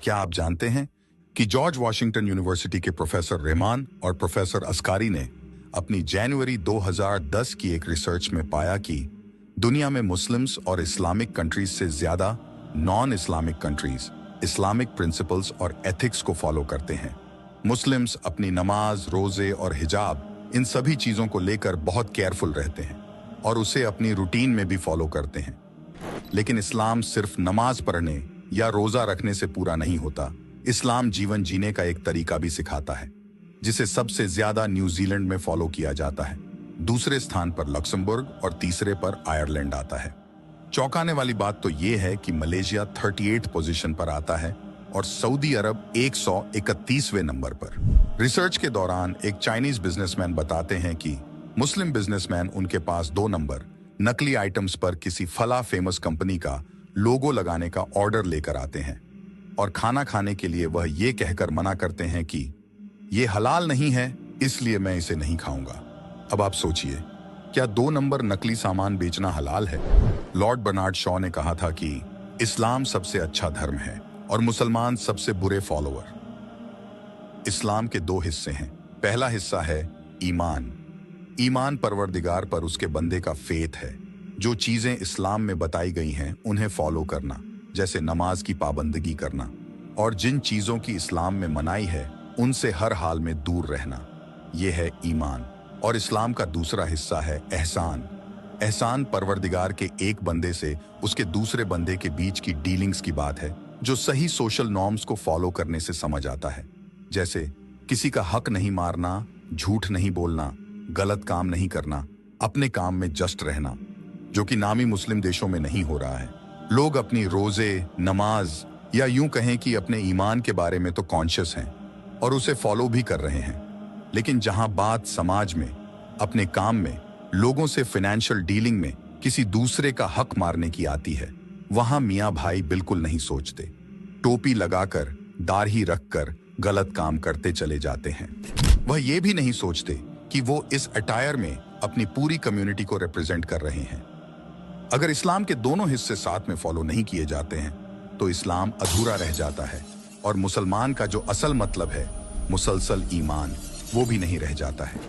क्या आप जानते हैं कि जॉर्ज वॉशिंगटन यूनिवर्सिटी के प्रोफेसर रहमान और प्रोफेसर अस्कारी ने अपनी जनवरी 2010 की एक रिसर्च में पाया कि दुनिया में मुस्लिम्स और इस्लामिक कंट्रीज से ज्यादा non Islamic countries Islamic principles और एथिक्स को फॉलो करते हैं। मुस्लिम्स अपनी नमाज, रोजे और हिजाब इन सभी चीजों को लेकर बहुत केयरफुल रहते हैं और उसे अपनी रूटीन में भी फॉलो करते हैं। लेकिन इस्लाम सिर्फ नमाज पढ़ने या रोजा रखने से पूरा नहीं होता। इस्लाम जीवन जीने का एक तरीका भी सिखाता है, जिसे सबसे ज्यादा न्यूजीलैंड में फॉलो किया जाता है। दूसरे स्थान पर लक्समबर्ग और तीसरे पर आयरलैंड आता है। चौंकाने वाली बात तो यह है कि मलेशिया 38 पोजीशन पर आता है और सऊदी अरब 131वें नंबर पर। रिसर्च के दौरान एक चाइनीज बिजनेसमैन बताते हैं कि मुस्लिम बिजनेसमैन उनके पास 2 नंबर नकली आइटम्स पर किसी फला फेमस कंपनी का लोगो लगाने का ऑर्डर लेकर आते हैं और खाना खाने के लिए वह ये कहकर मना करते हैं कि ये हलाल नहीं है, इसलिए मैं इसे नहीं खाऊंगा। अब आप सोचिए, क्या 2 नंबर नकली सामान बेचना हलाल है? लॉर्ड बर्नार्ड शॉ ने कहा था कि इस्लाम सबसे अच्छा धर्म है और मुसलमान सबसे बुरे फॉलोअर। इस्लाम के 2 हिस्से हैं। पहला हिस्सा है ईमान। ईमान परवरदिगार पर उसके बंदे का फेथ है। जो चीजें इस्लाम में बताई गई हैं उन्हें फॉलो करना, जैसे नमाज की पाबंदगी करना, और जिन चीजों की इस्लाम में मनाही है उनसे हर हाल में दूर रहना। यह है ईमान। और इस्लाम का दूसरा हिस्सा है एहसान। एहसान परवरदिगार के एक बंदे से उसके दूसरे बंदे के बीच की डीलिंग्स की बात है, जो सही सोशल नॉर्म्स को फॉलो करने से समझ आता है, जैसे किसी का हक नहीं मारना, झूठ नहीं बोलना, गलत काम नहीं करना, अपने काम में जस्ट रहना, जो कि नामी मुस्लिम देशों में नहीं हो रहा है। लोग अपनी रोजे, नमाज या यूं कहें कि अपने ईमान के बारे में तो कॉन्शियस हैं और उसे फॉलो भी कर रहे हैं, लेकिन जहां बात समाज में, अपने काम में, लोगों से फाइनेंशियल डीलिंग में किसी दूसरे का हक मारने की आती है, वहां मियां भाई बिल्कुल नहीं सोचते। टोपी लगाकर, दाढ़ी रखकर गलत काम करते चले जाते हैं। वह ये भी नहीं सोचते कि वो इस अटायर में अपनी पूरी कम्युनिटी को रिप्रेजेंट कर रहे हैं। अगर इस्लाम के दोनों हिस्से साथ में फॉलो नहीं किए जाते हैं तो इस्लाम अधूरा रह जाता है और मुसलमान का जो असल मतलब है, मुसलसल ईमान, वो भी नहीं रह जाता है।